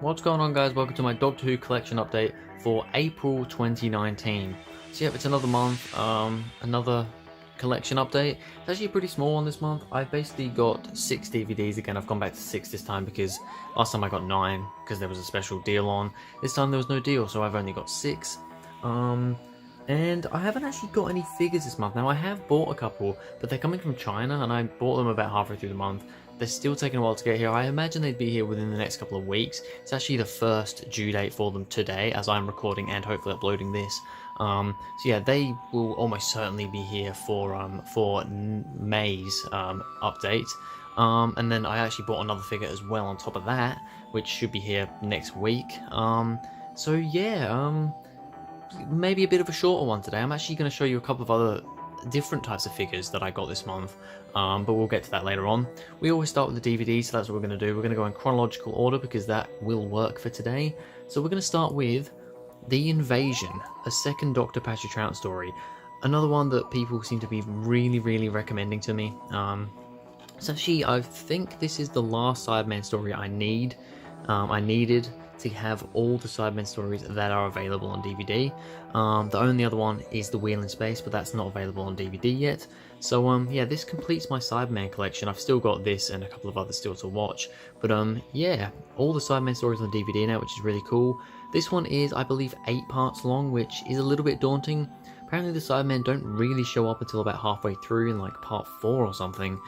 What's going on, guys? Welcome to my Doctor Who collection update for April 2019. So yeah, it's another month, another collection update. It's actually a pretty small one this month. I've basically got 6 DVDs. Again, I've gone back to 6 this time because last time I got 9 because there was a special deal on. This time there was no deal, so I've only got 6. And I haven't actually got any figures this month. Now, I have bought a couple, but they're coming from China, and I bought them about halfway through the month. They're still taking a while to get here. I imagine they'd be here within the next couple of weeks. It's actually the first due date for them today, as I'm recording and hopefully uploading this. So yeah, they will almost certainly be here for May's update. And then I actually bought another figure as well on top of that, which should be here next week. So yeah, maybe a bit of a shorter one today. I'm actually going to show you a couple of other different types of figures that I got this month, but we'll get to that later on. We always start with the DVD, so that's what we're going to do. We're going to go in chronological order because that will work for today. So we're going to start with The Invasion, a second Dr. Patchy Trout story. Another one that people seem to be really recommending to me. So actually, I think this is the last Cyberman story I need. I needed to have all the Cyberman stories that are available on DVD. The only other one is The Wheel in Space, but that's not available on DVD yet. So yeah, this completes my Cyberman collection. I've still got this and a couple of others still to watch. But yeah, all the Cyberman stories on DVD now, which is really cool. This one is, I believe, 8 parts long, which is a little bit daunting. Apparently the Cybermen don't really show up until about halfway through in like part 4 or something.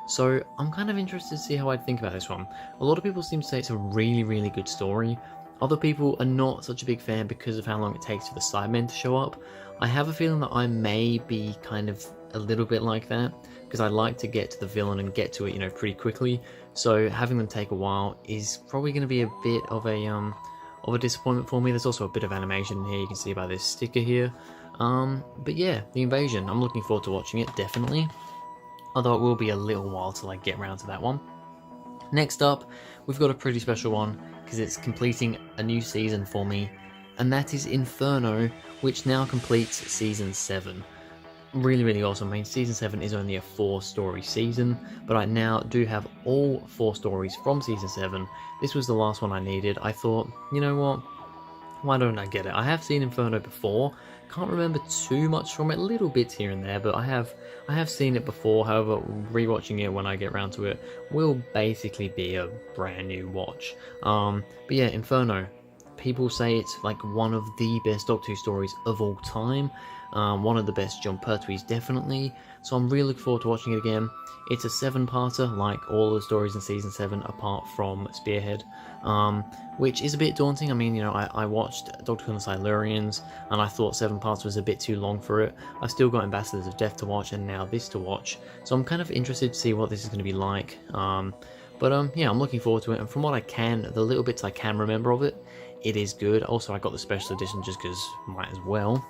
So I'm kind of interested to see how I'd think about this one. A lot of people seem to say it's a really good story. Other people are not such a big fan because of how long it takes for the Cybermen to show up. I have a feeling that I may be kind of a little bit like that, because I like to get to the villain and get to it, you know, pretty quickly. So having them take a while is probably going to be a bit of a disappointment for me. There's also a bit of animation here, you can see by this sticker here. But yeah, The Invasion, I'm looking forward to watching it, definitely. Although it will be a little while till I get around to that one. Next up, we've got a pretty special one, because it's completing a new season for me, and that is Inferno, which now completes Season 7. Really awesome. I mean, Season 7 is only a 4-story season, but I now do have all 4 stories from Season 7. This was the last one I needed. I thought, you know what, why don't I get it? I have seen Inferno before. Can't remember too much from it, little bits here and there, but I have seen it before. However, rewatching it when I get around to it will basically be a brand new watch. But yeah, Inferno. People say it's like one of the best Doctor Who stories of all time. One of the best John Pertwee's, definitely. So I'm really looking forward to watching it again. It's a 7-parter, like all the stories in Season 7, apart from Spearhead, which is a bit daunting. I mean, you know, I watched Doctor Who and the Silurians, and I thought 7 parts was a bit too long for it. I've still got Ambassadors of Death to watch, and now this to watch. So I'm kind of interested to see what this is going to be like. But yeah, I'm looking forward to it, and from what I can, the little bits I can remember of it, it is good. Also, I got the special edition just because might as well.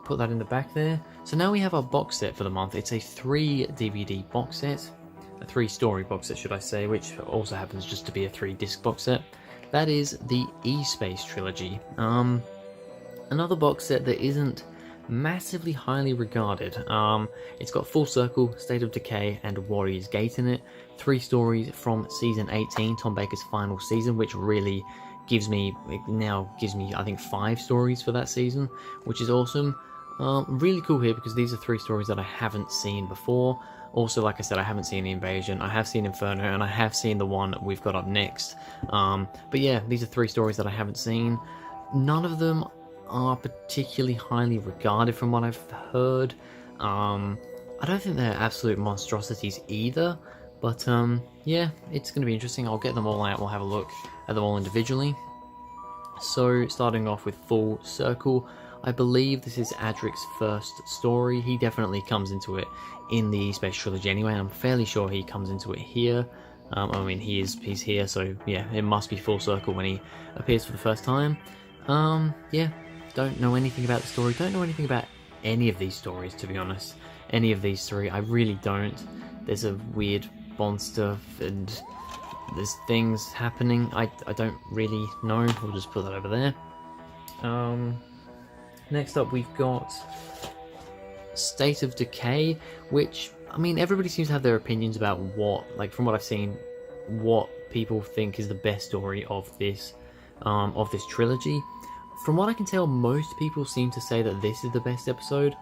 Put that in the back there. So now we have our box set for the month. It's a 3 DVD box set, a 3-story box set, should I say, which also happens just to be a 3-disc box set. That is the E-Space Trilogy. Another box set that isn't massively highly regarded. It's got Full Circle, State of Decay, and Warrior's Gate in it. 3 stories from Season 18, Tom Baker's final season, which really gives me, I think, 5 stories for that season, which is awesome. Really cool here because these are 3 stories that I haven't seen before. Also, like I said, I haven't seen The Invasion, I have seen Inferno, and I have seen the one we've got up next. But yeah, these are 3 stories that I haven't seen. None of them are particularly highly regarded from what I've heard. I don't think they're absolute monstrosities either, but yeah, it's going to be interesting. I'll get them all out, we'll have a look at them all individually. So, starting off with Full Circle, I believe this is Adric's first story. He definitely comes into it in the Space Trilogy anyway, and I'm fairly sure he comes into it here. I mean, he's here, so yeah, it must be Full Circle when he appears for the first time. Yeah, don't know anything about the story, don't know anything about any of these stories, to be honest. Any of these 3, I really don't. There's a weird monster, and there's things happening. I don't really know. We'll just put that over there. Next up we've got State of Decay, which, I mean, everybody seems to have their opinions about what, like from what I've seen, what people think is the best story of this trilogy. From what I can tell, most people seem to say that this is the best episode.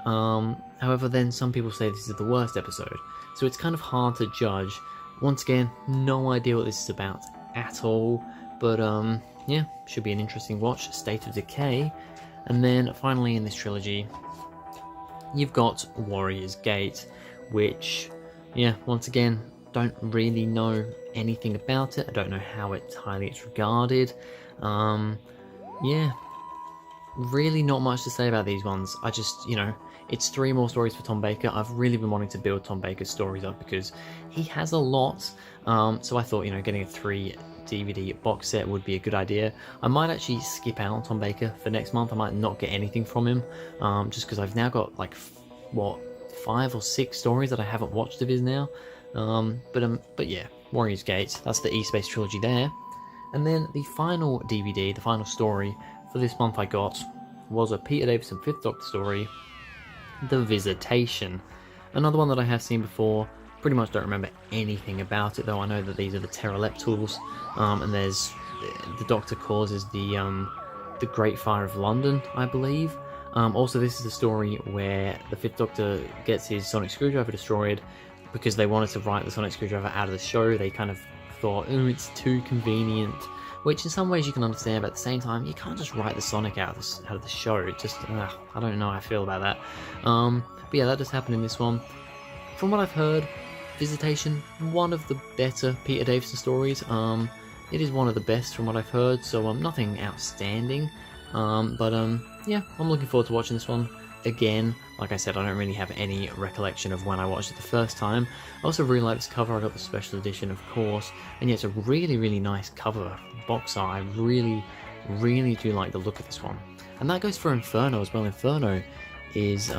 However, then some people say this is the worst episode. So it's kind of hard to judge. Once again, no idea what this is about at all. But yeah, should be an interesting watch. State of Decay. And then finally in this trilogy, you've got Warrior's Gate, which, yeah, once again, don't really know anything about it. I don't know how entirely it's regarded. Yeah, really not much to say about these ones. I just, you know, it's 3 more stories for Tom Baker. I've really been wanting to build Tom Baker's stories up because he has a lot. So I thought, you know, getting a 3 DVD box set would be a good idea. I might actually skip out on Tom Baker for next month. I might not get anything from him, just because I've now got like, what, 5 or 6 stories that I haven't watched of his now. But yeah, Warrior's Gate, that's the E-Space trilogy there. And then the final DVD, the final story for this month I got was a Peter Davison 5th Doctor story, The Visitation. Another one that I have seen before. Pretty much don't remember anything about it, though. I know that these are the Pteroleptals, and there's the Doctor causes the Great Fire of London, I believe. Also, this is a story where the 5th Doctor gets his sonic screwdriver destroyed because they wanted to write the sonic screwdriver out of the show. They kind of thought, oh, it's too convenient, which in some ways you can understand, but at the same time, you can't just write the Sonic out of the show. It just, I don't know how I feel about that. But yeah, that just happened in this one. From what I've heard, Visitation, one of the better Peter Davison stories. It is one of the best from what I've heard, so nothing outstanding. Yeah, I'm looking forward to watching this one again. Like I said, I don't really have any recollection of when I watched it the first time. I also really like this cover. I got the special edition, of course, and yeah, it's a really, really nice cover box art. I really, really do like the look of this one. And that goes for Inferno as well. Inferno is, if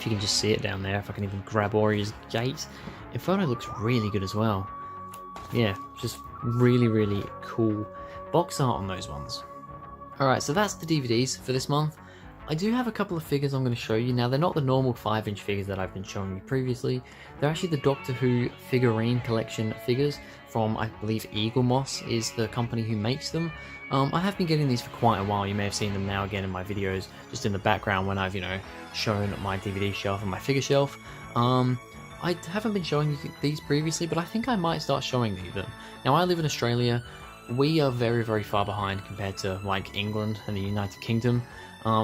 you can just see it down there, if I can even grab Warrior's Gate, Inferno looks really good as well. Yeah, just really, really cool box art on those ones. Alright, so that's the DVDs for this month. I do have a couple of figures I'm going to show you. Now, they're not the normal 5-inch figures that I've been showing you previously. They're actually the Doctor Who Figurine collection figures from, I believe, Eagle Moss is the company who makes them. I have been getting these for quite a while. You may have seen them now again in my videos, just in the background when I've, you know, shown my DVD shelf and my figure shelf. I haven't been showing you these previously, but I think I might start showing them. Now, I live in Australia. We are very, very far behind compared to, like, England and the United Kingdom.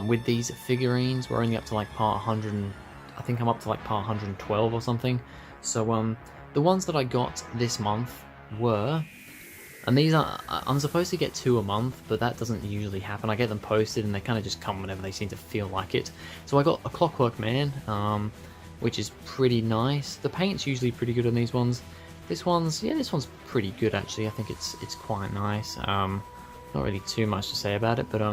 With these figurines, we're only up to like part 100, and I think I'm up to like part 112 or something. So the ones that I got this month were, and these are, I'm supposed to get 2 a month, but that doesn't usually happen. I get them posted and they kind of just come whenever they seem to feel like it. So I got a Clockwork Man, which is pretty nice. The paint's usually pretty good on these ones. This one's pretty good actually. I think it's quite nice. Not really too much to say about it, but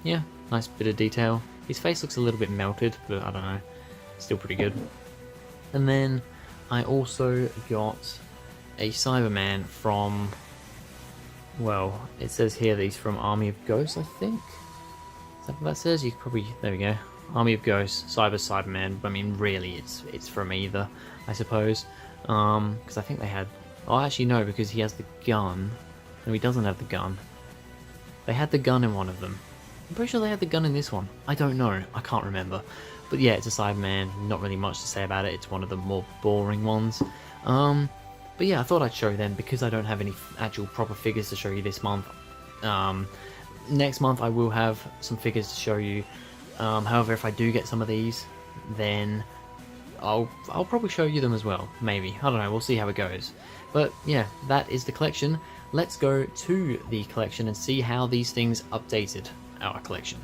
yeah, nice bit of detail. His face looks a little bit melted, but I don't know, still pretty good. And then I also got a Cyberman from, well, it says here that he's from Army of Ghosts, I think. Is that what that says? You could probably, there we go. Army of Ghosts, Cyberman. I mean, really, it's from either, I suppose. Because I think they had, oh, actually no, because he has the gun. No, he doesn't have the gun. They had the gun in one of them. I'm pretty sure they had the gun in this one. I don't know. I can't remember. But yeah, it's a Cyberman. Not really much to say about it. It's one of the more boring ones. But yeah, I thought I'd show them because I don't have any actual proper figures to show you this month. Next month I will have some figures to show you. However, if I do get some of these, then I'll probably show you them as well. Maybe. I don't know. We'll see how it goes. But yeah, that is the collection. Let's go to the collection and see how these things updated our collection.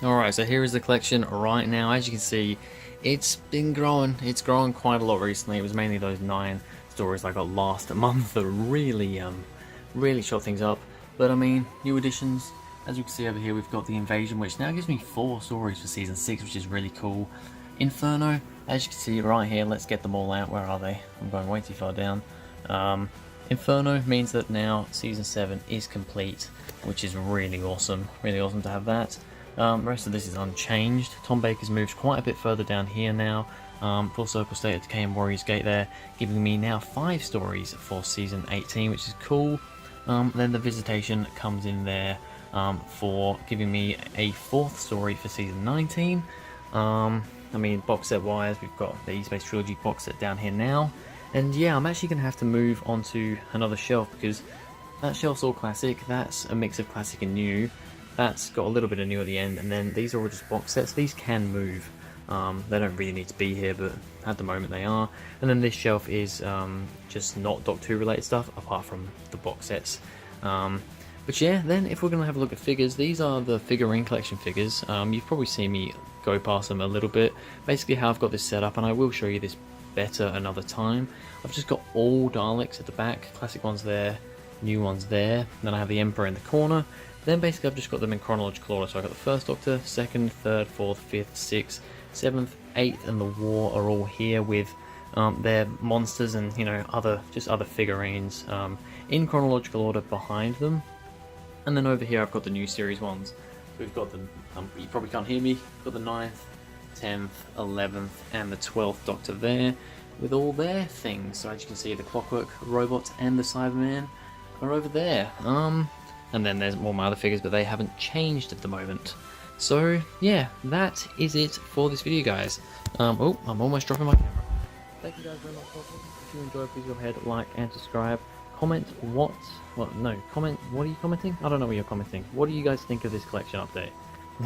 Alright, so here is the collection right now. As you can see, it's been growing. It's grown quite a lot recently. It was mainly those 9 stories I got last month that really shot things up. But I mean, new additions. As you can see over here, we've got the Invasion, which now gives me 4 stories for season 6, which is really cool. Inferno, as you can see right here, let's get them all out. Where are they? I'm going way too far down. Inferno means that now season 7 is complete, which is really awesome to have that. The rest of this is unchanged. Tom Baker's moved quite a bit further down here now. Full Circle, State of Decay, and Warriors Gate there, giving me now 5 stories for Season 18, which is cool. Then the Visitation comes in there for giving me a 4th story for Season 19. I mean, box set wise, we've got the Space Trilogy box set down here now. And yeah, I'm actually going to have to move onto another shelf because that shelf's all classic. That's a mix of classic and new. That's got a little bit of new at the end, and then these are all just box sets. These can move. They don't really need to be here, but at the moment they are. And then this shelf is just not Doctor Who related stuff, apart from the box sets. But yeah, then if we're going to have a look at figures, these are the Figurine collection figures. You've probably seen me go past them a little bit. Basically how I've got this set up, and I will show you this better another time. I've just got all Daleks at the back, classic ones there, new ones there. Then I have the Emperor in the corner. Then basically I've just got them in chronological order. So I've got the first Doctor, second, third, fourth, fifth, sixth, 7th, 8th, and the War are all here with their monsters and, you know, other figurines in chronological order behind them. And then over here I've got the new series ones. So we've got the, you probably can't hear me, got the 9th, 10th, 11th, and the 12th Doctor there with all their things. So as you can see, the Clockwork robot and the Cyberman are over there. And then there's more my other figures, but they haven't changed at the moment. So yeah, that is it for this video, guys. Oh, I'm almost dropping my camera. Thank you guys very much for watching. If you enjoyed, please go ahead, like and subscribe. Comment comment, what are you commenting? I don't know what you're commenting. What do you guys think of this collection update?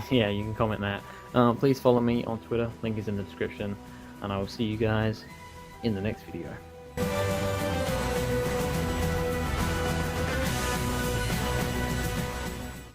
Yeah, you can comment that. Please follow me on Twitter, link is in the description, and I will see you guys in the next video.